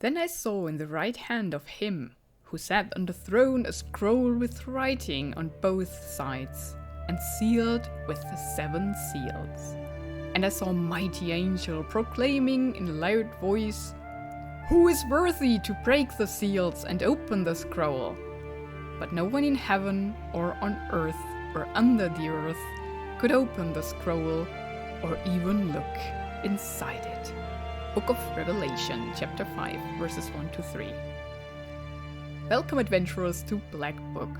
Then I saw in the right hand of him who sat on the throne a scroll with writing on both sides, and sealed with the 7 seals. And I saw a mighty angel proclaiming in a loud voice, "Who is worthy to break the seals and open the scroll?" But no one in heaven or on earth or under the earth could open the scroll or even look inside it. Book of Revelation, chapter 5, verses 1-3. Welcome adventurers to Black Book.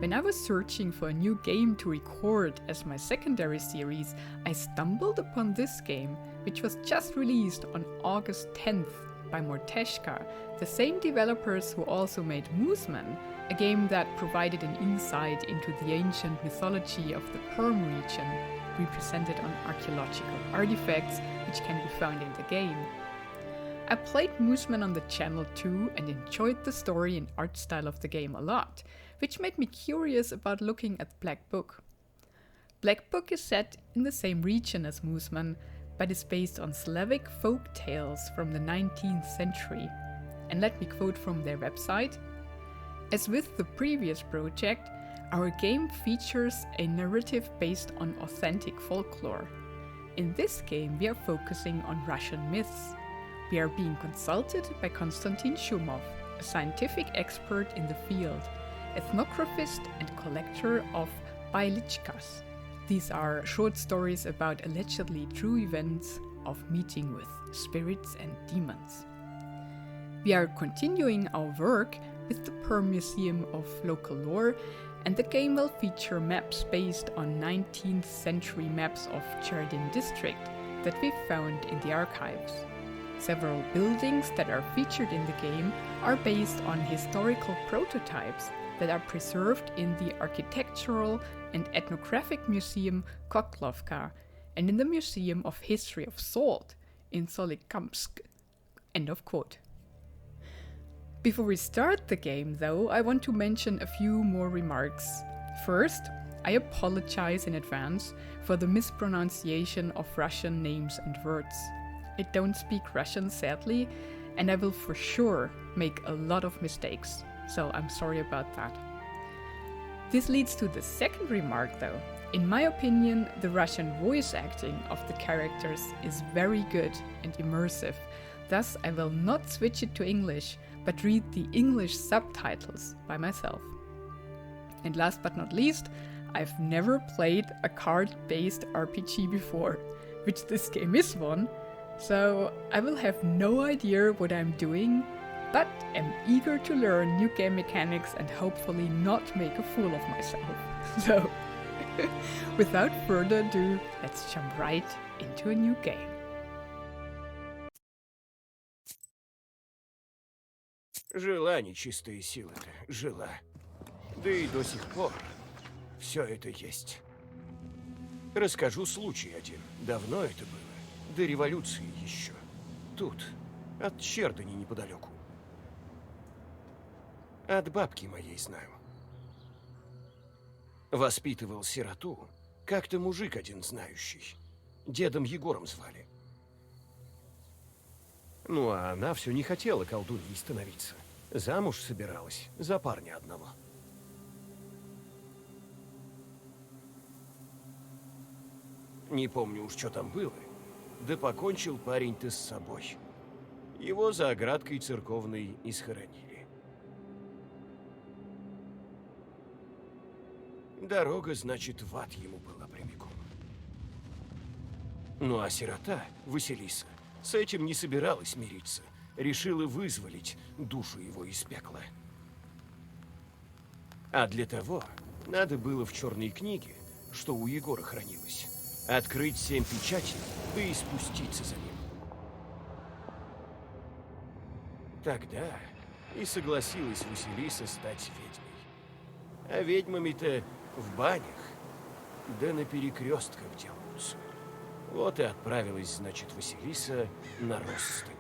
When I was searching for a new game to record as my secondary series, I stumbled upon this game, which was just released on August 10th by Morteshka, the same developers who also made Mooseman, a game that provided an insight into the ancient mythology of the Perm region, represented on archaeological artifacts which can be found in the game. I played Mooseman on the channel too and enjoyed the story and art style of the game a lot, which made me curious about looking at Black Book. Black Book is set in the same region as Mooseman, but is based on Slavic folk tales from the 19th century. And let me quote from their website: "As with the previous project, our game features a narrative based on authentic folklore. In this game we are focusing on Russian myths. We are being consulted by Konstantin Shumov, a scientific expert in the field, ethnographist and collector of bailichkas. These are short stories about allegedly true events of meeting with spirits and demons. We are continuing our work with the Perm Museum of Local Lore, and the game will feature maps based on 19th century maps of Cherdyn District that we found in the archives. Several buildings that are featured in the game are based on historical prototypes that are preserved in the Architectural and Ethnographic Museum Khokhlovka and in the Museum of History of Salt in Solikamsk." End of quote. Before we start the game though, I want to mention a few more remarks. First, I apologize in advance for the mispronunciation of Russian names and words. I don't speak Russian sadly, and I will for sure make a lot of mistakes, so I'm sorry about that. This leads to the second remark though. In my opinion, the Russian voice acting of the characters is very good and immersive, thus I will not switch it to English, but read the English subtitles by myself. And last but not least, I've never played a card-based RPG before, which this game is one, so I will have no idea what I'm doing, but am eager to learn new game mechanics and hopefully not make a fool of myself. So, without further ado, let's jump right into a new game. Жила нечистая сила-то, жила. Да и до сих пор все это есть. Расскажу случай один. Давно это было. До революции еще. Тут, от Чердыни неподалеку. От бабки моей знаю. Воспитывал сироту как-то мужик один знающий. Дедом Егором звали. Ну, а она все не хотела колдуньей становиться. Замуж собиралась за парня одного. Не помню уж, что там было. Да покончил парень-то с собой. Его за оградкой церковной и схоронили. Дорога, значит, в ад ему была прямиком. Ну, а сирота, Василиса, с этим не собиралась мириться. Решила вызволить душу его из пекла. А для того надо было в черной книге, что у Егора хранилось, открыть 7 печатей, да и спуститься за ним. Тогда и согласилась Василиса стать ведьмой. А ведьмами-то в банях, да на перекрестках делаются. Вот и отправилась, значит, Василиса на россыпь.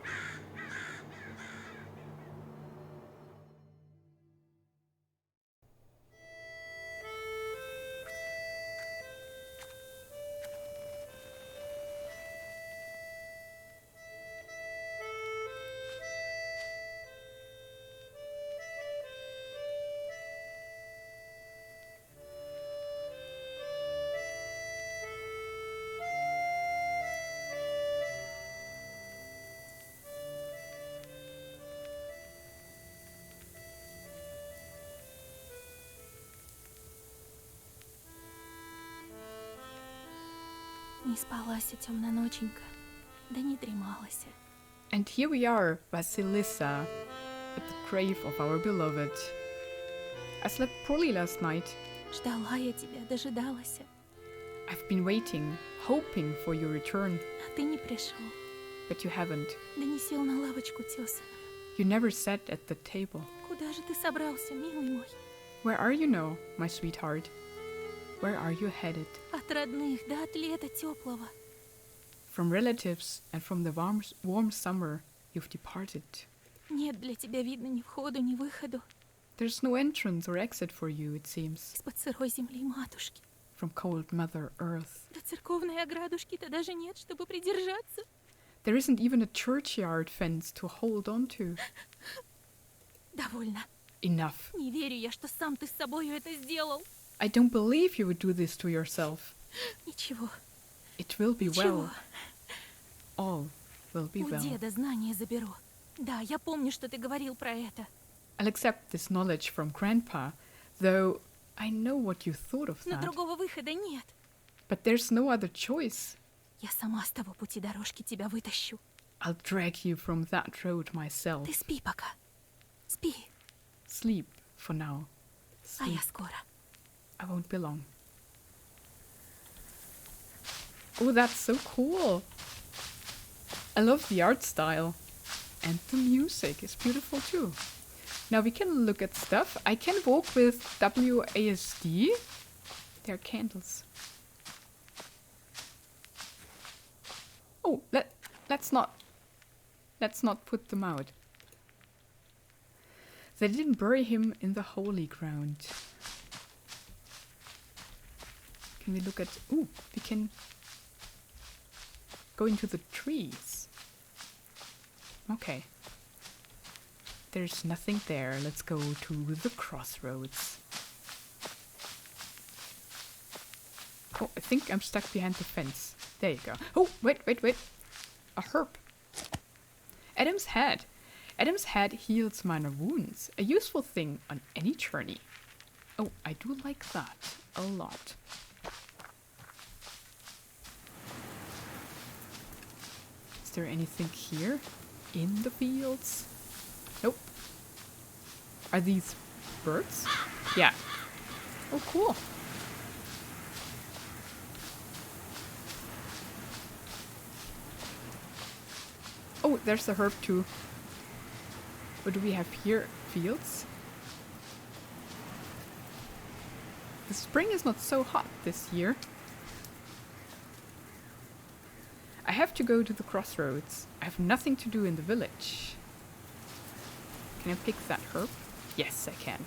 Не спалася темна ноченька, да не дремалася. And here we are, Vasilisa, at the grave of our beloved. I slept poorly last night. Ждала я тебя, дожидалася, I've been waiting, hoping for your return, а ты не пришел. but you haven't. Да не сел на лавочку тесаную. You never sat at the table. Куда же ты собрался, милый мой? Where are you now, my sweetheart? Where are you headed? От родных, да от лета теплого. From relatives and from the warm summer you've departed. Нет для тебя, видно, ни входу, ни выходу. There's no entrance or exit for you, it seems, Из-под сырой земли матушки. from cold Mother Earth. До церковной оградушки-то даже нет, чтобы придержаться. There isn't even a churchyard fence to hold on to. Довольно. Enough. Не верю я, что сам ты с собою это сделал. I don't believe you would do this to yourself. Ничего, It will be ничего. well. All will be У well. деда знания заберу. Да, я помню, что ты говорил про это. I'll accept this knowledge from Grandpa, though I know what you thought of Но that. другого выхода нет. But there's no other choice. Я сама с того пути дорожки тебя вытащу. I'll drag you from that road myself. Ты спи пока. Спи, Sleep for now. а Sleep. я скоро. I won't be long. Oh, that's so cool. I love the art style. And the music is beautiful too. Now we can look at stuff. I can walk with WASD. There are candles. Oh, let's not put them out. They didn't bury him in the holy ground. Can we look at... Ooh, we can go into the trees. Okay. There's nothing there. Let's go to the crossroads. Oh, I think I'm stuck behind the fence. There you go. Oh, wait. A herb. Adam's head. Adam's head heals minor wounds. A useful thing on any journey. Oh, I do like that a lot. Is there anything here? In the fields? Nope. Are these birds? Yeah. Oh, cool. Oh, there's a herb too. What do we have here? Fields? The spring is not so hot this year. I have to go to the crossroads. I have nothing to do in the village. Can I pick that herb? Yes, I can.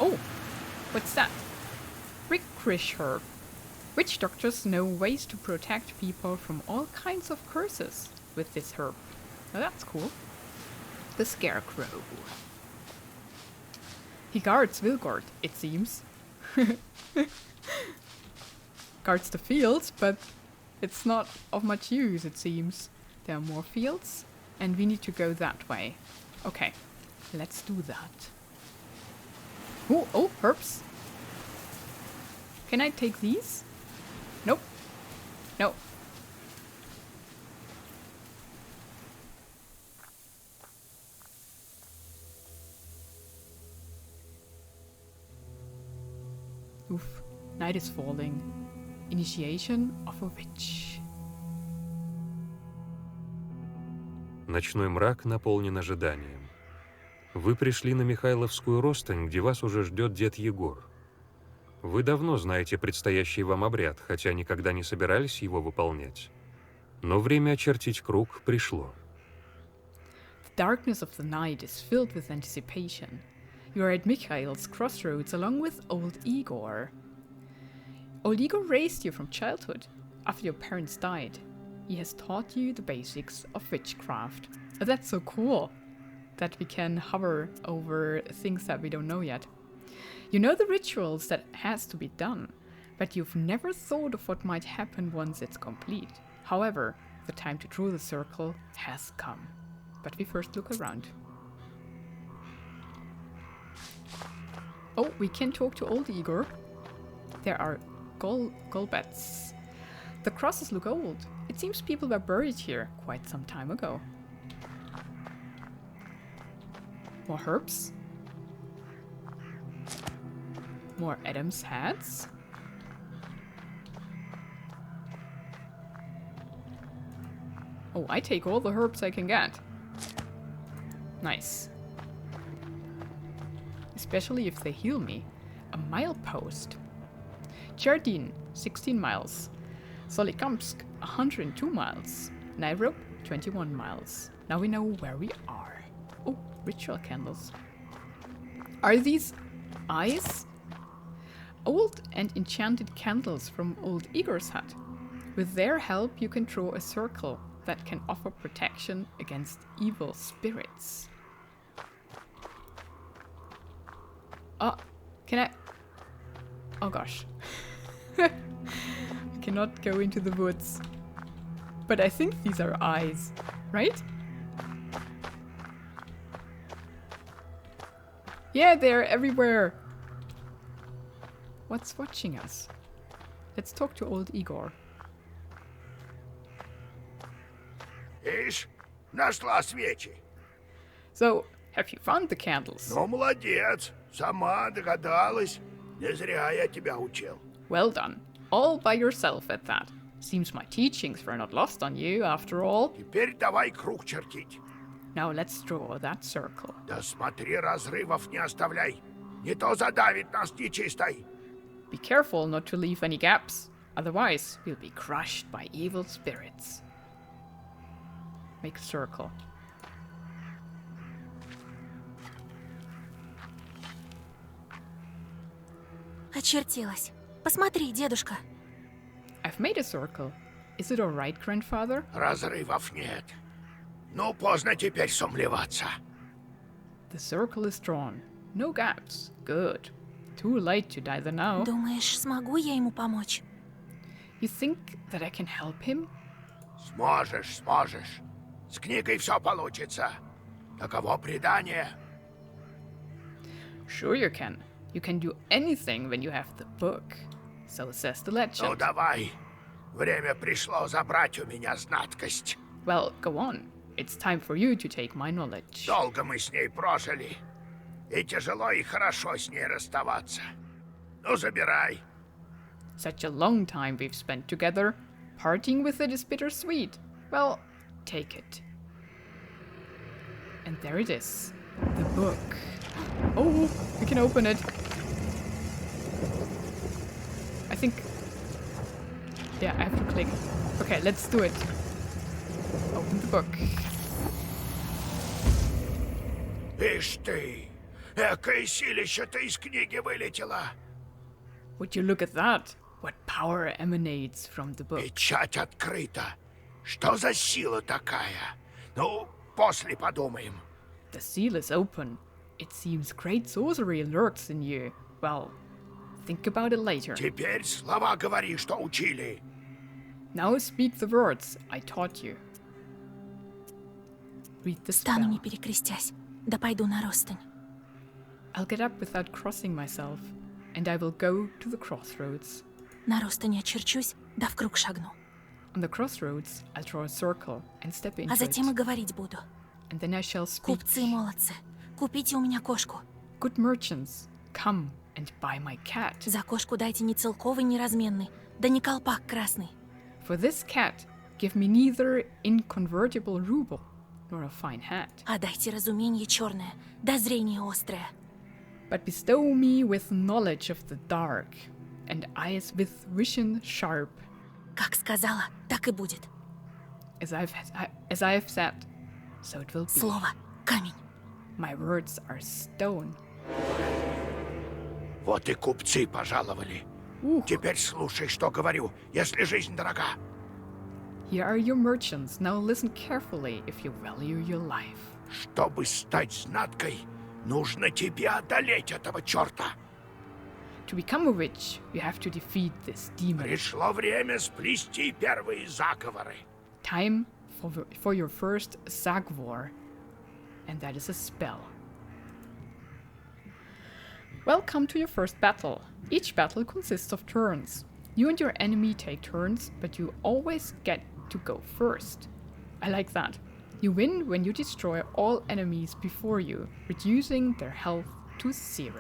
Oh, what's that? Licorice herb. Witch doctors know ways to protect people from all kinds of curses with this herb. Now that's cool. The Scarecrow. He guards Vilgord, it seems. Guards the fields, but it's not of much use, it seems. There are more fields, and we need to go that way. Okay, let's do that. Oh, herbs. Can I take these? Nope. No. Oof, night is falling. Initiation of a witch. Ночной мрак наполнен ожиданием. Вы пришли на Михайловскую Ростань, где вас уже ждет дед Егор. Вы давно знаете предстоящий вам обряд, хотя никогда не собирались его выполнять. Но время очертить круг пришло. The darkness of the night is filled with anticipation. You are at Mikhail's crossroads along with old Igor. Old Igor raised you from childhood, after your parents died. He has taught you the basics of witchcraft. Oh, that's so cool, that we can hover over things that we don't know yet. You know the rituals that has to be done, but you've never thought of what might happen once it's complete. However, the time to draw the circle has come. But we first look around. Oh, we can talk to old Igor. There are golbets. The crosses look old. It seems people were buried here quite some time ago. More herbs. More Adam's hats. Oh, I take all the herbs I can get. Nice. Especially if they heal me. A milepost. Cherdyn, 16 miles. Solikamsk, 102 miles. Nairobi, 21 miles. Now we know where we are. Oh, ritual candles. Are these eyes? Old and enchanted candles from old Igor's hut. With their help you can draw a circle that can offer protection against evil spirits. Oh, can I? Oh gosh. I cannot go into the woods. But I think these are eyes, right? Yeah, they're everywhere. What's watching us? Let's talk to old Igor. Ишь, нашла свечи. So, have you found the candles? Ну, молодец. Сама догадалась. Не зря я тебя учил. Well done. All by yourself at that. Seems my teachings were not lost on you, after all. Теперь давай круг чертить. Now let's draw that circle. Да смотри, разрывов не оставляй. Не то задавит нас нечистой. Be careful not to leave any gaps, otherwise we'll be crushed by evil spirits. Make a circle. Очертилась. Посмотри, дедушка. I've made a circle. Is it alright, grandfather? Разрывов нет. Ну, поздно теперь сомневаться. The circle is drawn. No gaps. Good. Too late to die now. Думаешь, смогу я ему помочь? You think that I can help him? Сможешь, сможешь. С книгой все получится. Таково предание. Sure you can. You can do anything when you have the book. So says the Ну, legend. давай. Время пришло забрать у меня знаткость. Well, go on. It's time for you to take my knowledge. Долго мы с ней прожили. И тяжело и хорошо с ней расставаться. Ну, забирай. Such a long time we've spent together. Parting with it is bittersweet. Well, take it. And there it is. The book. Oh, we can open it. I think... Yeah, I have to click. Okay, let's do it. Open the book. Ишь ты! Экое силище-то из книги вылетело. Would you look at that? What power emanates from the book? Печать открыта. Что за сила такая? Ну, после подумаем. The seal is open. It seems great sorcery lurks in you. Well, think about it later. Теперь слова говори, что учили. Now speak the words I taught you. Read the Стану spell. не перекрестясь. Да пойду на ростань. I'll get up without crossing myself, and I will go to the crossroads. На ростане очерчусь, да в круг шагну. On the crossroads, I'll draw a circle and step into А затем и it, говорить буду. and then I shall speak. Купцы молодцы, купите у меня кошку. Good merchants, come and buy my cat. За кошку дайте не целковый, не разменный, да не колпак красный. For this cat, give me neither inconvertible ruble nor a fine hat, А дайте разумение черное, да зрение острое. but bestow me with knowledge of the dark, and eyes with vision sharp. Как сказала, так и будет. As I have said, so it will be. Слово — камень. My words are stone. Вот и купцы пожаловали. Ooh. Теперь слушай, что говорю, если жизнь дорога. Here are your merchants. Now listen carefully if you value your life. Чтобы стать знаткой, нужно тебе одолеть этого черта. To become a witch, you have to defeat this demon. Пришло время сплести первые заговоры. Time for your first Zagvor, and that is a spell. Welcome to your first battle. Each battle consists of turns. You and your enemy take turns, but you always get to go first. I like that. You win when you destroy all enemies before you, reducing their health to 0.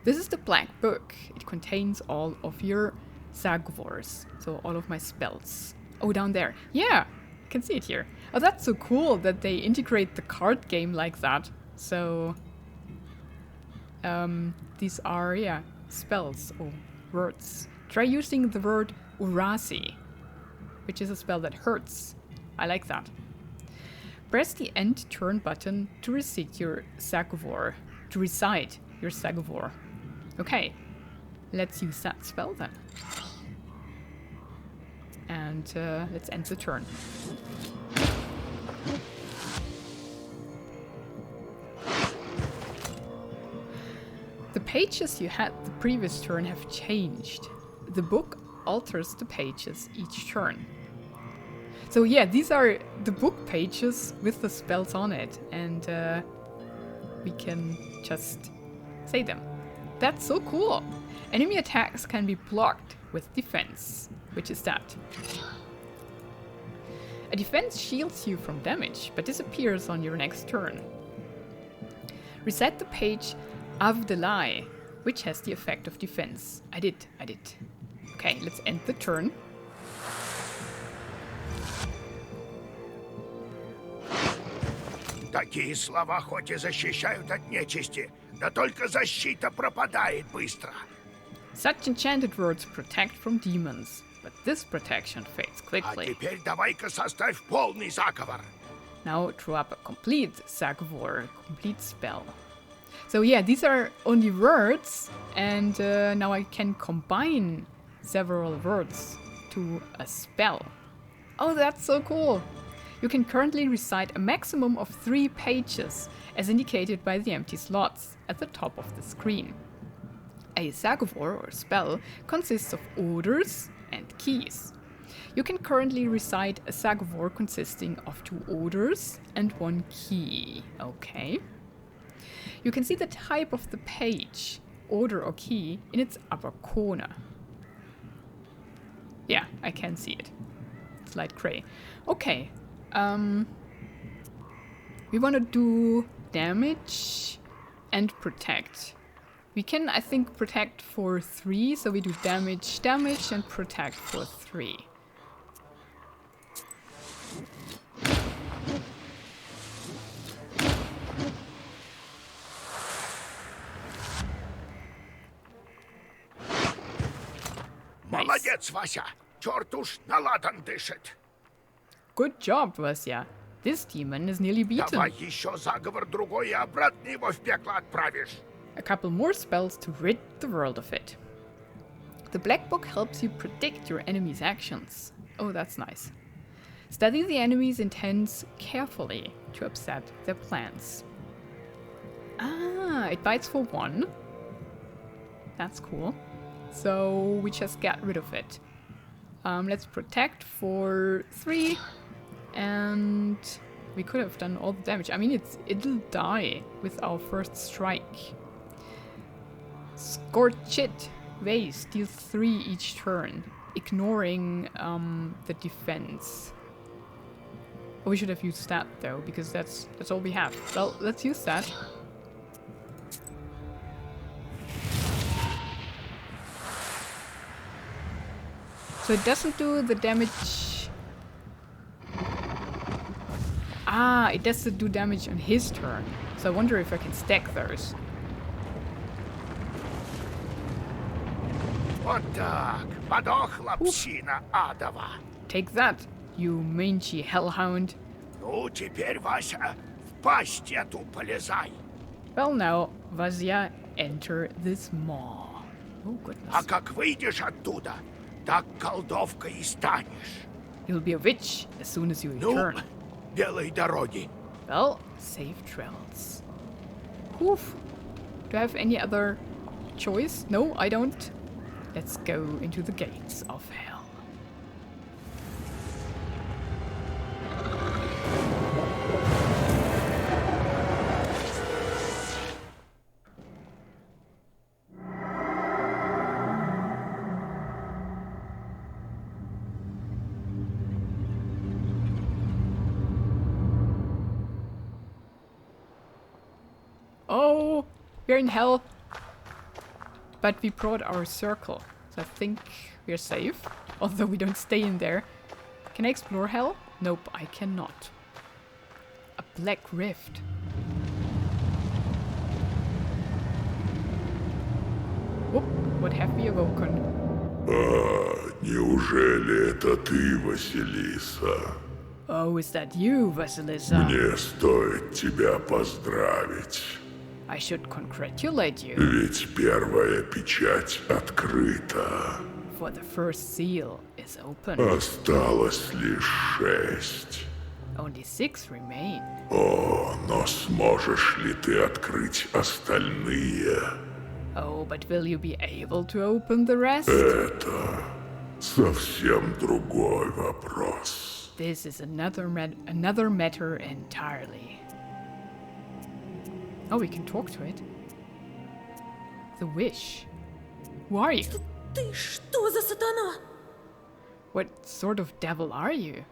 This is the black book. It contains all of your zagovors, so all of my spells. Oh, down there. Yeah, I can see it here. Oh, that's so cool that they integrate the card game like that. So, these are, yeah, spells or words. Try using the word urasi, which is a spell that hurts. I like that. Press the end turn button to recite your zagovor. Okay, let's use that spell then. And let's end the turn. The pages you had the previous turn have changed. The book alters the pages each turn. So yeah, these are the book pages with the spells on it, and we can just say them. That's so cool! Enemy attacks can be blocked with defense, which is that. A defense shields you from damage, but disappears on your next turn. Reset the page Avdelai, which has the effect of defense. I did. Okay, let's end the turn. Такие слова хоть и защищают от нечисти, да только защита пропадает быстро. Such enchanted words protect from demons, but this protection fades А quickly. теперь давай-ка составь полный заговор. Now draw up a complete zagovor, complete spell. So yeah, these are only words, and now I can combine several words to a spell. Oh, that's so cool! You can currently recite a maximum of 3 pages, as indicated by the empty slots at the top of the screen. A zagovor or spell consists of orders and keys. You can currently recite a zagovor consisting of 2 orders and 1 key. Okay. You can see the type of the page, order or key, in its upper corner. Yeah, I can see it. It's light gray. Okay. We want to do damage and protect. We can, I think, protect for 3, so we do damage, and protect for 3. Молодец, Вася. Черт уж на ладан дышит. Good job, Vasya. This demon is nearly beaten. Давай еще заговор другой и обратно его в пекло отправишь. A couple more spells to rid the world of it. The Black Book helps you predict your enemy's actions. Oh, that's nice. Study the enemy's intents carefully to upset their plans. Ah, it bites for 1. That's cool. So we just get rid of it. Let's protect for 3. And we could have done all the damage. I mean, it'll die with our first strike. Scorched Vase deals 3 each turn, ignoring the defense. Oh, we should have used that though, because that's all we have. Well, let's use that. So it doesn't do the damage. Ah, it doesn't do damage on his turn. So I wonder if I can stack those. Вот так. Подохла псина адова. Take that, you mangy hellhound. Ну, теперь, Вася, в пасть эту полезай. Well now, Vasya, enter this maw. Oh goodness. А как выйдешь оттуда, так колдовкой и станешь. You'll be a witch as soon as you Ну, return. белой дороги. Well, safe travels. Oof. Do I have any other choice? No, I don't. Let's go into the gates of hell. Oh, we're in hell. But we brought our circle, so I think we're safe. Although we don't stay in there. Can I explore hell? Nope, I cannot. A black rift. Whoop, what have we awoken? Неужели это ты, Василиса? Oh, is that you, Vasilisa? Мне стоит тебя поздравить. I should congratulate you, Ведь первая печать открыта. for the first seal is open. Осталось лишь 6. Only 6 remain. О, но сможешь ли ты открыть остальные? Oh, but will you be able to open the rest? Это совсем другой вопрос. This is another matter entirely. Oh, we can talk to it. The wish. Who are you? Ты что за сатана? What sort of devil are you?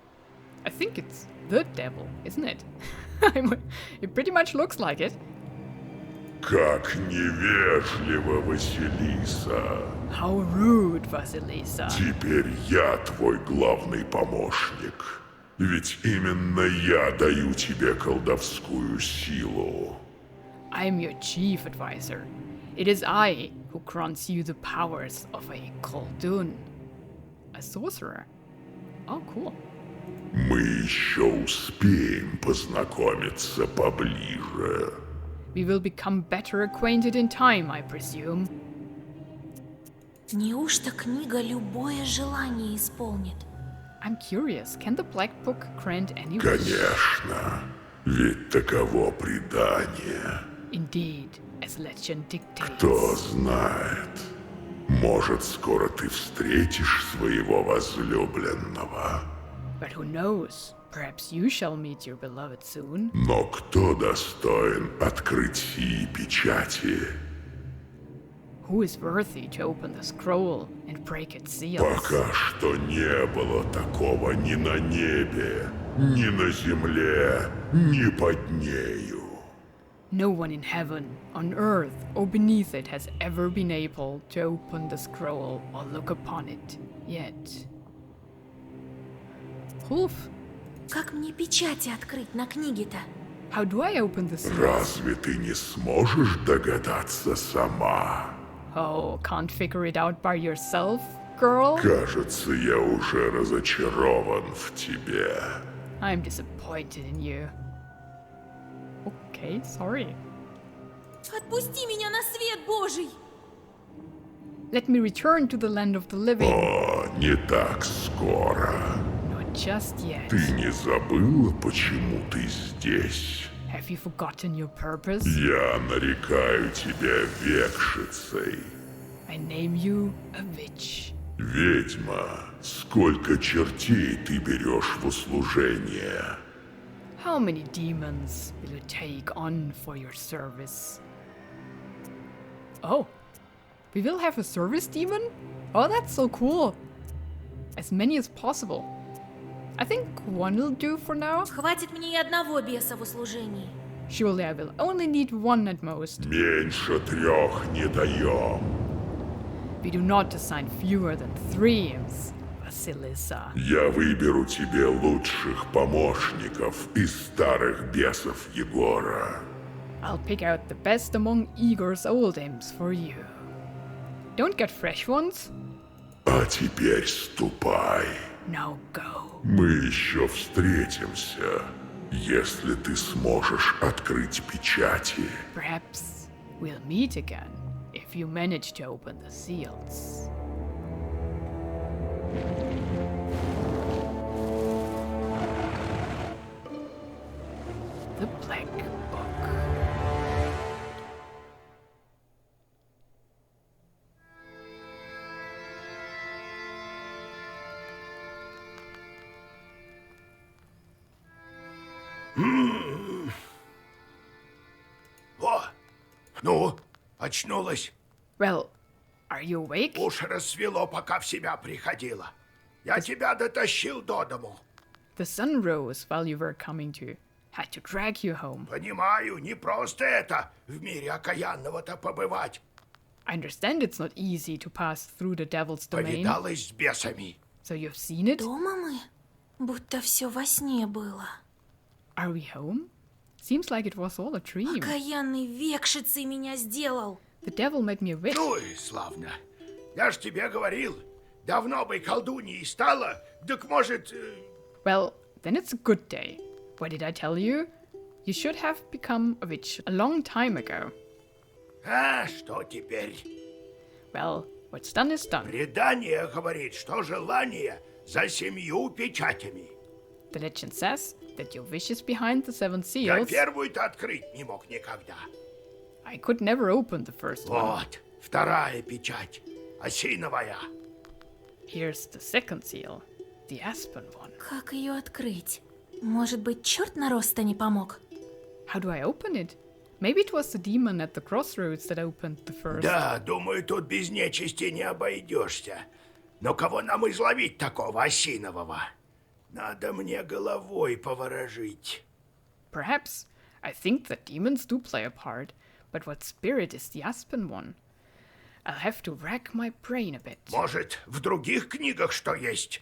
I think it's the devil, isn't it? It pretty much looks like it. Как невежливо, Василиса. How rude, Vasilisa. Теперь я твой главный помощник. Ведь именно я даю тебе колдовскую силу. I'm your chief advisor. It is I who grants you the powers of a koldun. A sorcerer. Oh, cool. Мы еще успеем познакомиться поближе. We will become better acquainted in time, I presume. Неужто книга любое желание исполнит? I'm curious, can the Black Book grant any wish? Конечно, ведь таково предание. Indeed, as legend dictates. Кто знает, может, скоро ты встретишь своего возлюбленного. But who knows? Perhaps you shall meet your beloved soon. Но кто достоин открыть сии печати? Who is worthy to open the scroll and break its seals? Пока что не было такого ни на небе, ни на земле, ни под нею. No one in heaven, on earth, or beneath it has ever been able to open the scroll or look upon it, yet. Wolf, Как мне печати открыть на книге-то? how do I open the seals? Разве ты не сможешь догадаться сама? Oh, can't figure it out by yourself, girl? Кажется, я уже разочарован в тебе. I'm disappointed in you. Okay, sorry. Отпусти меня на свет Божий! Let me return to the land of the living. О, не так скоро. Not just yet. Ты не забыла, почему ты здесь? Have you forgotten your purpose? Я нарекаю тебя векшицей. I name you a witch. Ведьма, сколько чертей ты берешь в услужение? How many demons will you take on for your service? Oh, we will have a service demon? Oh, that's so cool. As many as possible. I think one will do for now. Хватит мне и одного беса в услужении. Surely I will only need one at most. Меньше 3 не даем. We do not assign fewer than 3, Vasilisa. Я выберу тебе лучших помощников из старых бесов Егора. I'll pick out the best among Igor's old imps for you. Don't get fresh ones. А теперь ступай. Now go. Мы еще встретимся, если ты сможешь открыть печати. Perhaps we'll meet again if you manage to open the seals. The Black Book. О, ну, очнулась. Well, are you awake? Уж рассвело, пока в себя приходила. Я тебя дотащил до дому. The sun rose while you were coming to. had to drag you home. Понимаю, не просто это в мире окаянного-то побывать. I understand it's not easy to pass through the devil's domain. Повидалась с бесами. So you've seen it? Дома мы? Будто все во сне было. Are we home? Seems like it was all a dream. Окаянный векшицей меня сделал. The devil made me a witch. Ну и славно. Я ж тебе говорил, давно бы колдуньей стала, так может... Well, then it's a good day. What did I tell you? You should have become a witch a long time ago. А что теперь? Well, what's done is done. Предание говорит, что желание за 7 печатями. The legend says that your wish is behind the 7 Я seals. первую-то открыть не мог никогда. I could never open the first one. Вот, вторая печать, осиновая. Here's the second seal, the aspen one. Как ее открыть? Может быть, черт на рост-то не помог? How do I open it? Maybe it was the demon at the crossroads that opened the first. Да, думаю, тут без нечисти не обойдешься. Но кого нам изловить такого осинового? Надо мне головой поворожить. Perhaps. I think that demons do play a part. But what spirit is the aspen one? I'll have to rack my brain a bit. Может, в других книгах что есть?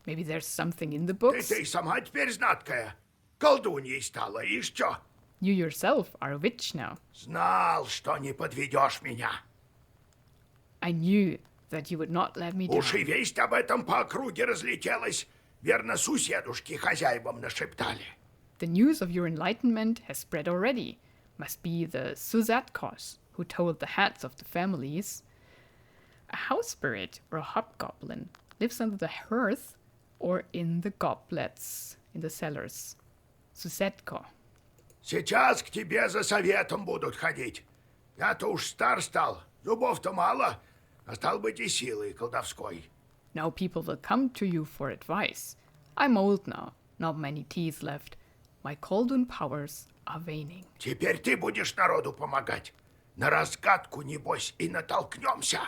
Maybe there's something in the books. Ты сама теперь знаткая. Колдуньей стала, и что? You yourself are a witch now. Знал, что не подведешь меня. I knew that you would not let me down. Уж и весть об этом по округе разлетелась. Верно, суседушки хозяевам нашептали. The news of your enlightenment has spread already. Must be the Suzatkos who told the heads of the families. A house spirit or a hobgoblin lives under the hearth or in the goblets, in the cellars. Suzetko. Сейчас к тебе за советом будут ходить. Я-то уж стар стал, зубов-то мало, а стал быть и силой колдовской. Now people will come to you for advice. I'm old now, not many teeth left. My Koldun powers are waning. Теперь ты будешь народу помогать. На разгадку, небось, и натолкнемся.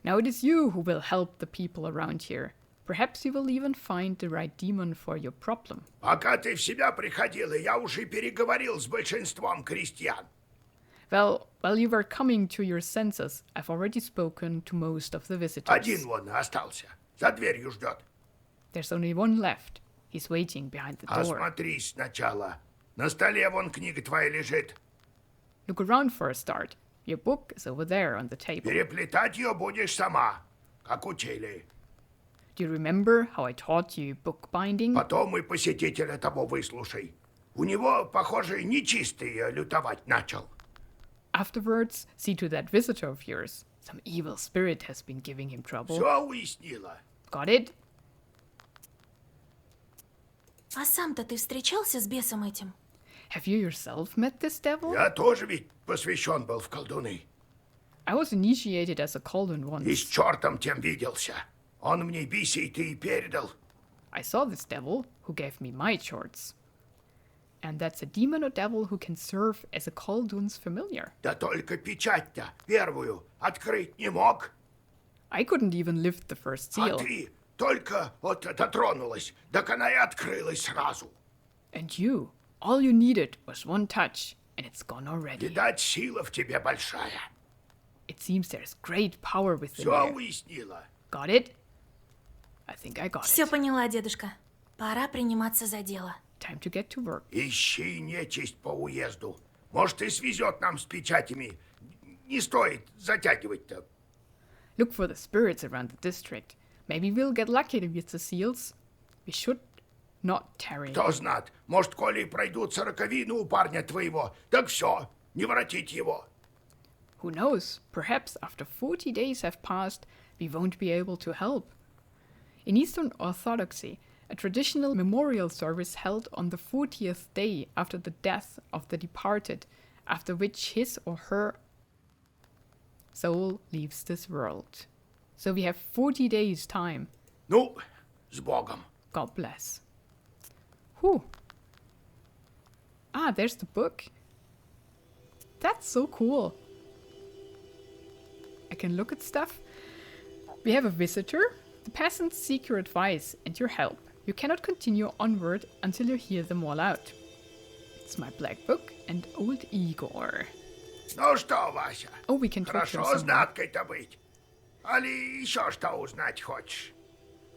Now it is you who will help the people around here. Perhaps you will even find the right demon for your problem. Пока ты в себя приходила, я уже переговорил с большинством крестьян. Well, while you were coming to your senses, I've already spoken to most of the visitors. Один вон остался, за дверью ждет. There's only one left. He's waiting behind the door. Осмотрись сначала. На столе вон книга твоя лежит. Look around for a start. Your book is over there on the table. Переплетать ее будешь сама, как учили. Do you remember how I taught you bookbinding? Потом и посетителя того выслушай. У него, похоже, нечистый лютовать начал. Afterwards, see to that visitor of yours. Some evil spirit has been giving him trouble. Все уяснила. Got it? А сам-то ты встречался с бесом этим? Have you yourself met this devil? Я тоже ведь посвящен был в колдуны. I was initiated as a Koldun И с once. чертом тем виделся. Он мне бисей-то и передал. I saw this devil who gave me my charts. And that's a demon or devil who can serve as a Koldun's familiar. Да только печать-то первую открыть не мог. I couldn't even lift the first А seal. ты только вот дотронулась, так она и открылась сразу. And you, all you needed was one touch, and it's gone already. Видать, сила в тебе большая. It seems there's great power within Все you. уяснила. Got it? I think I got Все it. поняла, дедушка. Пора приниматься за дело. Time to get to work. Ищи нечисть по уезду. Может, и свезет нам с печатями. Не стоит затягивать-то. Look for the spirits around the district. Maybe we'll get lucky with the seals. We should not tarry. Кто знает, может, коли пройдут 40 у парня твоего, так все, не воротить его. Who knows? Perhaps after 40 days have passed, we won't be able to help. In Eastern Orthodoxy, a traditional memorial service held on the 40th day after the death of the departed, after which his or her soul leaves this world. So we have 40 days time. Ну, с Богом. God bless. Whew. Ah, there's the book. That's so cool. I can look at stuff. We have a visitor. The peasants seek your advice and your help. You cannot continue onward until you hear them all out. It's my black book and old Igor. Ну что, Вася, Oh, we can talk to him хорошо some more. знаткой-то быть. Али еще что узнать хочешь?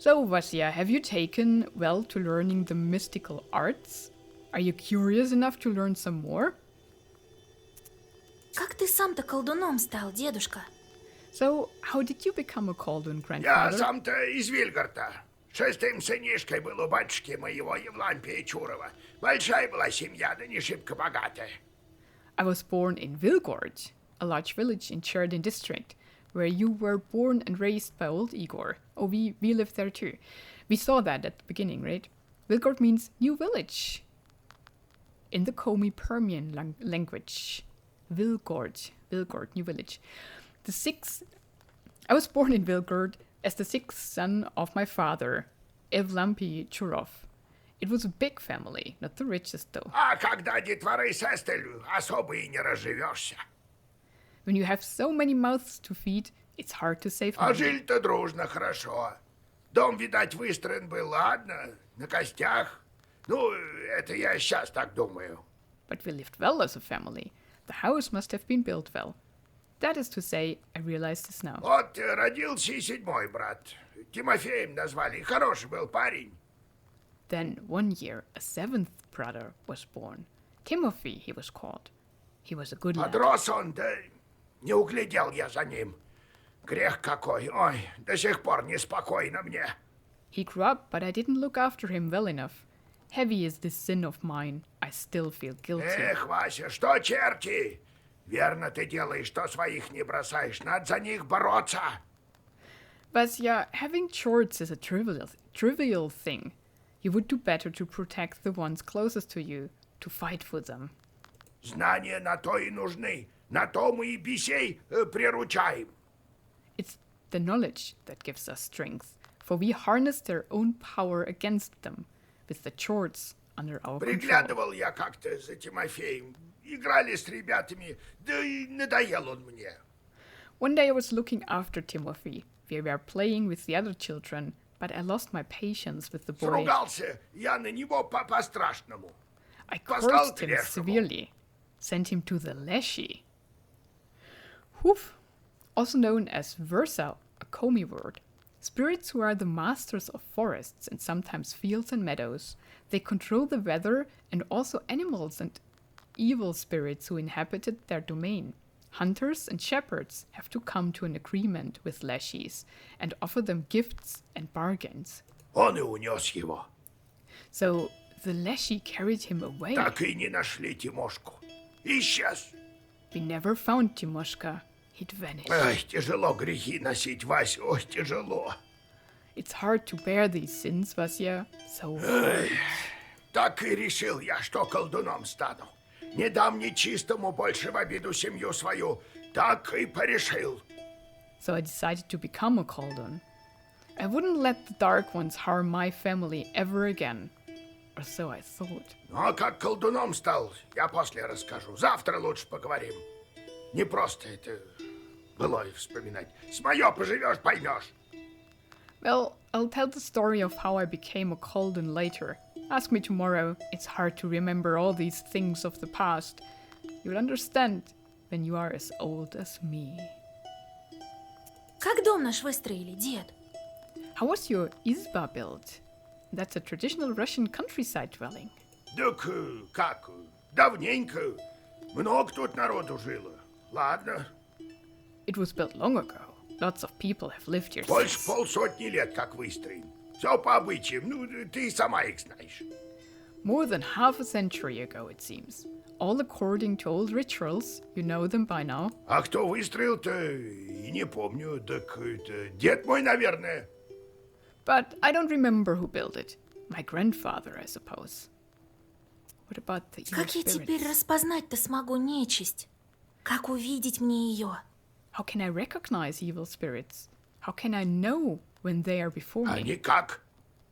So, Vasya, have you taken well to learning the mystical arts? Are you curious enough to learn some more? Как ты сам-то колдуном стал, дедушка? So, how did you become a Khaldun, Я grandfather? сам-то из Вильгарта. Шестым сынишкой был у батюшки моего Евлампия Чурова. Большая была семья, да не шибко богатая. I was born in Vilgord, a large village in Cherdyn District, where you were born and raised by old Igor. Oh, we lived there too. We saw that at the beginning, right? Vilgord means new village. In the Komi Permian language. Vilgord, new village. I was born in Vilgord as the sixth son of my father, Evlampi Churov. It was a big family, not the richest though. А когда детворы сестелю, особо и не разживешься. When you have so many mouths to feed, it's hard to save А money. жили-то дружно, хорошо. Дом, видать, выстроен был, ладно, на костях. Ну, это я сейчас так думаю. But we lived well as a family. The house must have been built well. That is to say, I realize this now. Вот родился и седьмой брат. Тимофеем назвали, хороший был парень. Then one year, a seventh brother was born. Timothy, he was called. He was a good lad. Подрос он, да не углядел я за ним. Грех какой, ой, до сих пор неспокойно мне. He grew up, but I didn't look after him well enough. Heavy is this sin of mine. I still feel guilty. Эх, Вася, что черти? Верно ты делаешь, что своих не бросаешь. Надо за них бороться. Vasya, having chores is a trivial thing. You would do better to protect the ones closest to you, to fight for them. Знания на то и нужны. На то мы и бесей приручаем. It's the knowledge that gives us strength, for we harness their own power against them, with the chores under our control. Приглядывал я как-то за Тимофеем. Играли с ребятами, да и надоел он мне. One day I was looking after Timothy. We were playing with the other children, but I lost my patience with the boy. Сругался я на него по-страшному. I Послал cursed к him лешему. severely, sent him to the Leshy. Hoof, also known as Versa, a Komi word. Spirits who are the masters of forests and sometimes fields and meadows. They control the weather and also animals and evil spirits who inhabited their domain. Hunters and shepherds have to come to an agreement with Leshies and offer them gifts and bargains. Он и унес его. So the Leshy carried him away. Так и не нашли Тимошку. Исчез. We never found Timoshka. He'd vanished. Ай, тяжело грехи носить, Вась, ой, тяжело. It's hard to bear these sins, Vasya. So hard. Так и решил я, что колдуном стану. Не дам нечистому больше в обиду семью свою. Так и порешил. So I decided to become a Khaldun. I wouldn't let the Dark Ones harm my family ever again. Or so I thought. Ну, а как колдуном стал, я после расскажу. Завтра лучше поговорим. Не просто это былое вспоминать. С моё поживешь, поймешь. Well, I'll tell the story of how I became a Khaldun later. Ask me tomorrow. It's hard to remember all these things of the past. You'll understand when you are as old as me. Как дом наш выстроили, дед? How was your izba built? That's a traditional Russian countryside dwelling. Так как? Давненько. Много тут народу жило. Ладно. It was built long ago. Lots of people have lived here Больше since. полсотни лет как выстроен. Все по обычаям. Ну, ты сама их знаешь. More than half a century ago, it seems. All according to old rituals. You know them by now. А кто выстроил-то, и не помню. Так это дед мой, наверное. But I don't remember who built it. My grandfather, I suppose. What about the evil Как я теперь spirits? распознать-то смогу нечисть? Как увидеть мне ее? How can I recognize evil spirits? How can I know when they are before А me? никак.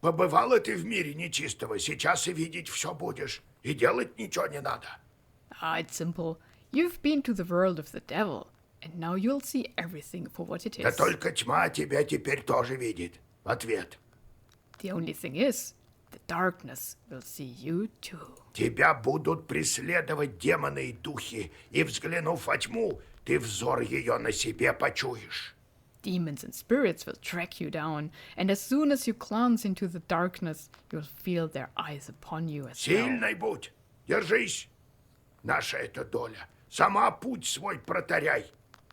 Побывала ты в мире нечистого, сейчас и видеть все будешь. И делать ничего не надо. Ah, it's simple. You've been to the world of the devil, and now you'll see everything for what it Да is. только тьма тебя теперь тоже видит. Ответ. The only thing is, the darkness will see you too. Тебя будут преследовать демоны и духи, и, взглянув во тьму, ты взор ее на себе почуешь. Demons and spirits will track you down, and as soon as you glance into the darkness, you'll feel their eyes upon you as well. Сильной будь, держись. Наша это доля. Сама путь свой протаряй.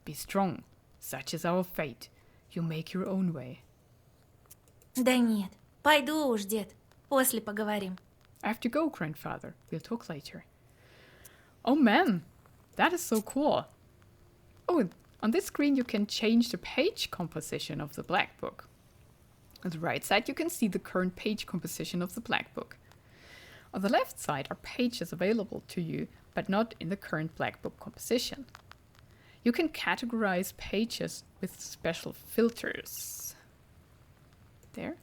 Be strong. Such is our fate. You make your own way. Да нет, пойду уж, дед. После поговорим. I have to go, grandfather. We'll talk later. Oh man, that is so cool. Oh, on this screen you can change the page composition of the black book. On the right side you can see the current page composition of the black book. On the left side are pages available to you, but not in the current black book composition. You can categorize pages with special filters. There.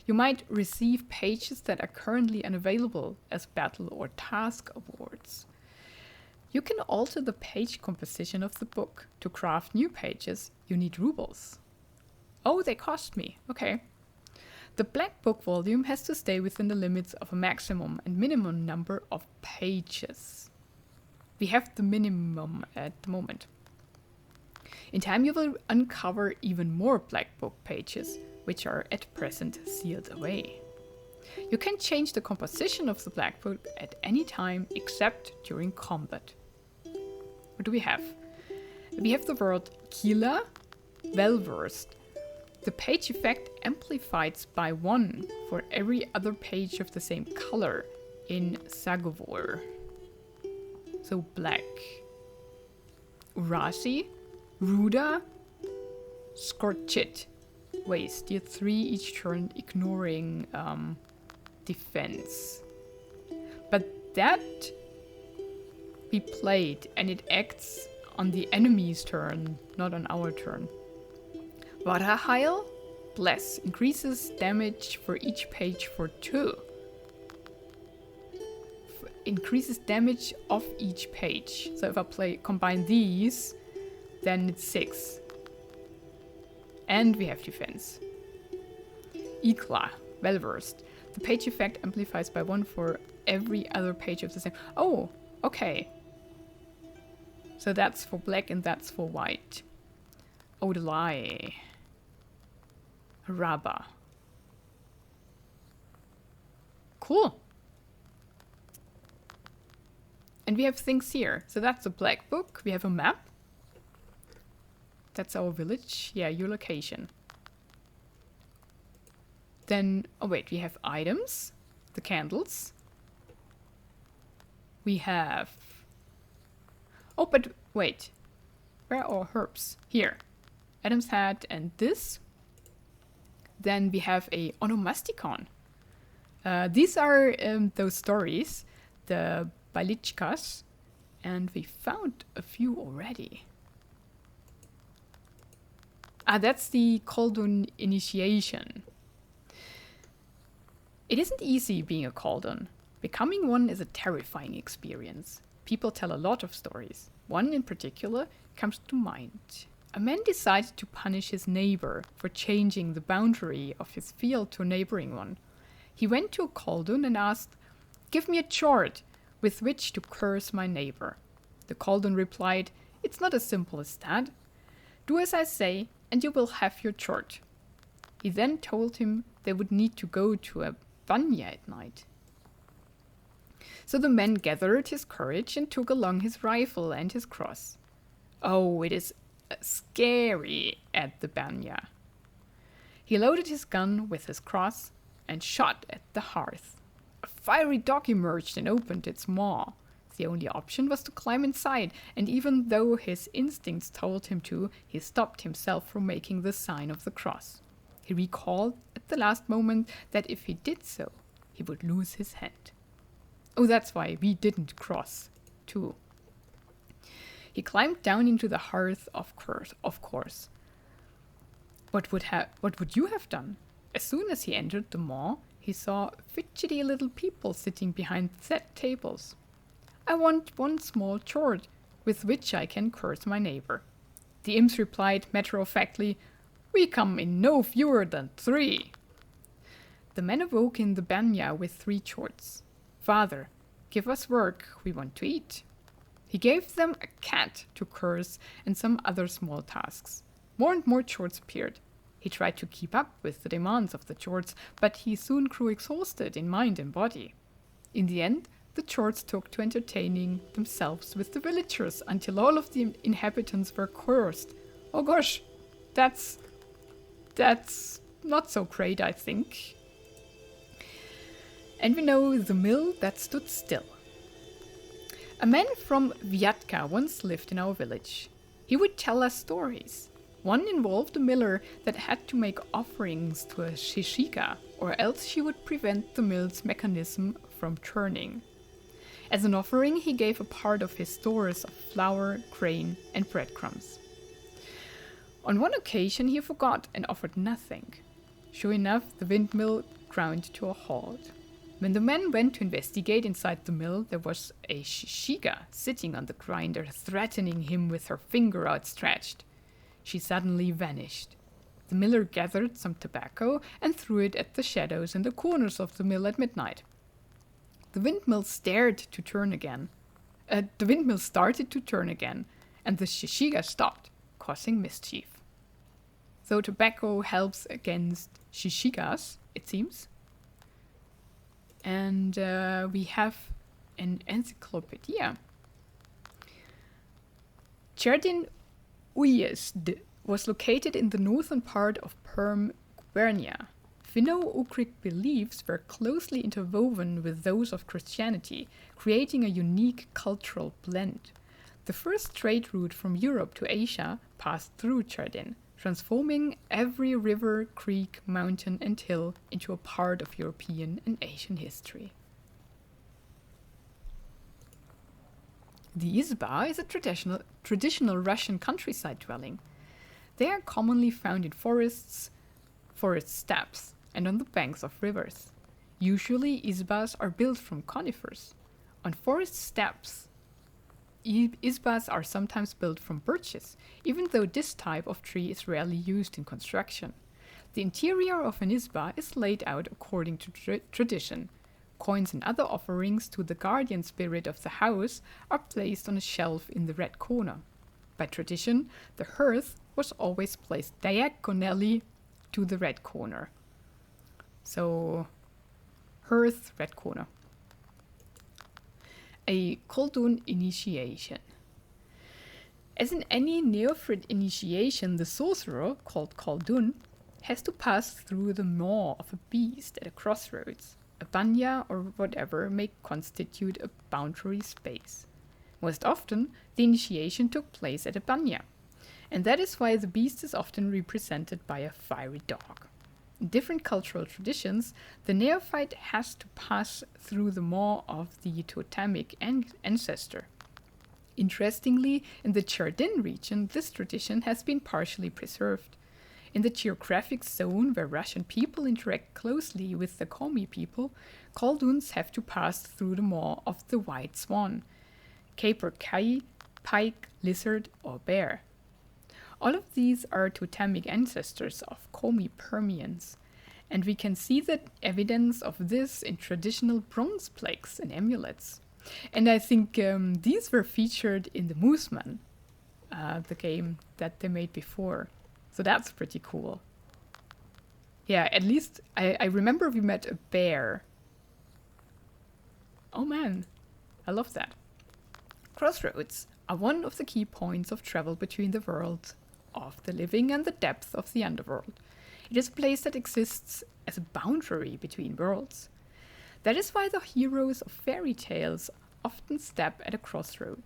You might receive pages that are currently unavailable as battle or task awards. You can alter the page composition of the book. To craft new pages, you need rubles. Oh, they cost me. Okay. The black book volume has to stay within the limits of a maximum and minimum number of pages. We have the minimum at the moment. In time you will uncover even more black book pages, which are at present sealed away. You can change the composition of the black book at any time except during combat. What do we have? We have the word Kila, well-versed. The page effect amplified by 1 for every other page of the same color in Sagovor. So black. Urasi, Ruda, Scorchit. Waste. Deal 3 each turn, ignoring defense. But that we played, and it acts on the enemy's turn, not on our turn. Varahail, bless, increases damage for each page for 2. Increases damage of each page. So if I combine these, then it's 6. And we have defense. Ikla, well-versed. The page effect amplifies by 1 for every other page of the same. Oh, okay. So that's for black and that's for white. Odalai. Rabba. Cool. And we have things here. So that's the black book. We have a map. That's our village. Yeah, your location. Then, oh wait, we have items. The candles. We have... Oh, but wait. Where are herbs? Here. Adam's hat and this. Then we have a onomasticon. These are those stories. The bailichkas. And we found a few already. Ah, that's the Khaldun initiation. It isn't easy being a Khaldun. Becoming one is a terrifying experience. People tell a lot of stories. One in particular comes to mind. A man decided to punish his neighbor for changing the boundary of his field to a neighboring one. He went to a Khaldun and asked, "Give me a chord with which to curse my neighbor." The Khaldun replied, "It's not as simple as that. Do as I say, and you will have your chord." He then told him they would need to go to a banya at night. So the man gathered his courage and took along his rifle and his cross. Oh, it is scary at the banya. He loaded his gun with his cross and shot at the hearth. A fiery dog emerged and opened its maw. The only option was to climb inside, and even though his instincts told him to, he stopped himself from making the sign of the cross. He recalled at the last moment that if he did so, he would lose his hand. Oh, that's why we didn't cross, too. He climbed down into the hearth, of course. What would you have done? As soon as he entered the maw, he saw fidgety little people sitting behind set tables. "I want one small chord with which I can curse my neighbor." The imps replied matter-of-factly, "We come in no fewer than 3. the men awoke in the banya with 3 chords. "Father, give us work, we want to eat." He gave them a cat to curse and some other small tasks. More and more chords appeared. He tried to keep up with the demands of the chords, but he soon grew exhausted in mind and body. In the end, the chords took to entertaining themselves with the villagers until all of the inhabitants were cursed. Oh gosh, that's not so great, I think. And we know the mill that stood still. A man from Vyatka once lived in our village. He would tell us stories. One involved a miller that had to make offerings to a shishika, or else she would prevent the mill's mechanism from turning. As an offering, he gave a part of his stores of flour, grain, and breadcrumbs. On one occasion, he forgot and offered nothing. Sure enough, the windmill ground to a halt. When the man went to investigate inside the mill, there was a shishika sitting on the grinder, threatening him with her finger outstretched. She suddenly vanished. The miller gathered some tobacco and threw it at the shadows in the corners of the mill at midnight. The windmill started to turn again, and the shishika stopped, causing mischief. So tobacco helps against shishikas, it seems. And we have an encyclopedia. Cherdyn District was located in the northern part of Perm gubernia. Finno-Ugric beliefs were closely interwoven with those of Christianity, creating a unique cultural blend. The first trade route from Europe to Asia passed through Cherdyn, transforming every river, creek, mountain, and hill into a part of European and Asian history. The izba is a traditional Russian countryside dwelling. They are commonly found in forests, forest steppes, and on the banks of rivers. Usually, izbas are built from conifers. On forest steppes, izbas are sometimes built from birches, even though this type of tree is rarely used in construction. The interior of an izba is laid out according to tradition. Coins and other offerings to the guardian spirit of the house are placed on a shelf in the red corner. By tradition, the hearth was always placed diagonally to the red corner. So, hearth, red corner. A koldun initiation. As in any neophyte initiation, the sorcerer, called koldun, has to pass through the maw of a beast at a crossroads. A banya or whatever may constitute a boundary space. Most often, the initiation took place at a banya, and that is why the beast is often represented by a fiery dog. In different cultural traditions, the neophyte has to pass through the maw of the totemic ancestor. Interestingly, in the Cherdyn region, this tradition has been partially preserved. In the geographic zone where Russian people interact closely with the Komi people, kolduns have to pass through the maw of the white swan, caper kai, pike, lizard, or bear. All of these are totemic ancestors of Komi Permians, and we can see the evidence of this in traditional bronze plaques and amulets. And I think these were featured in the Mooseman, the game that they made before. So that's pretty cool. Yeah, at least I remember we met a bear. Oh man, I love that. Crossroads are one of the key points of travel between the world of the living and the depth of the underworld. It is a place that exists as a boundary between worlds. That is why the heroes of fairy tales often step at a crossroad.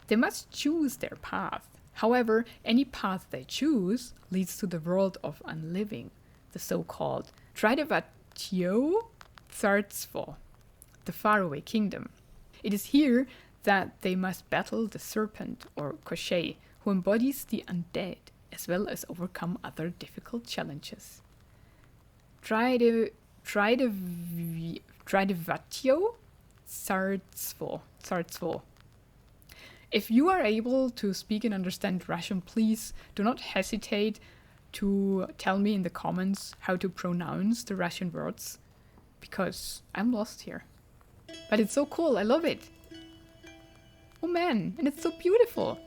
They must choose their path. However, any path they choose leads to the world of unliving, the so-called Tridevatio Tsarstvo, the faraway kingdom. It is here that they must battle the serpent, or Koshchei, who embodies the undead, as well as overcome other difficult challenges. Tridevatio Tsarstvo. If you are able to speak and understand Russian, please do not hesitate to tell me in the comments how to pronounce the Russian words, because I'm lost here. But it's so cool, I love it. Oh man, and it's so beautiful.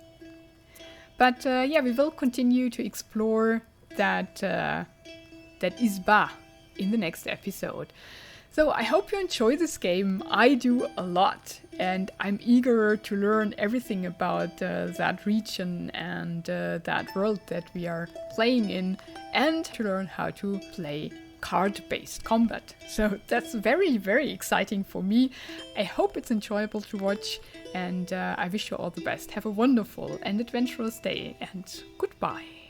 But yeah, we will continue to explore that izba in the next episode. So I hope you enjoy this game. I do a lot, and I'm eager to learn everything about that region and that world that we are playing in, and to learn how to play card-based combat. So that's very, very exciting for me. I hope it's enjoyable to watch, and I wish you all the best. Have a wonderful and adventurous day, and goodbye.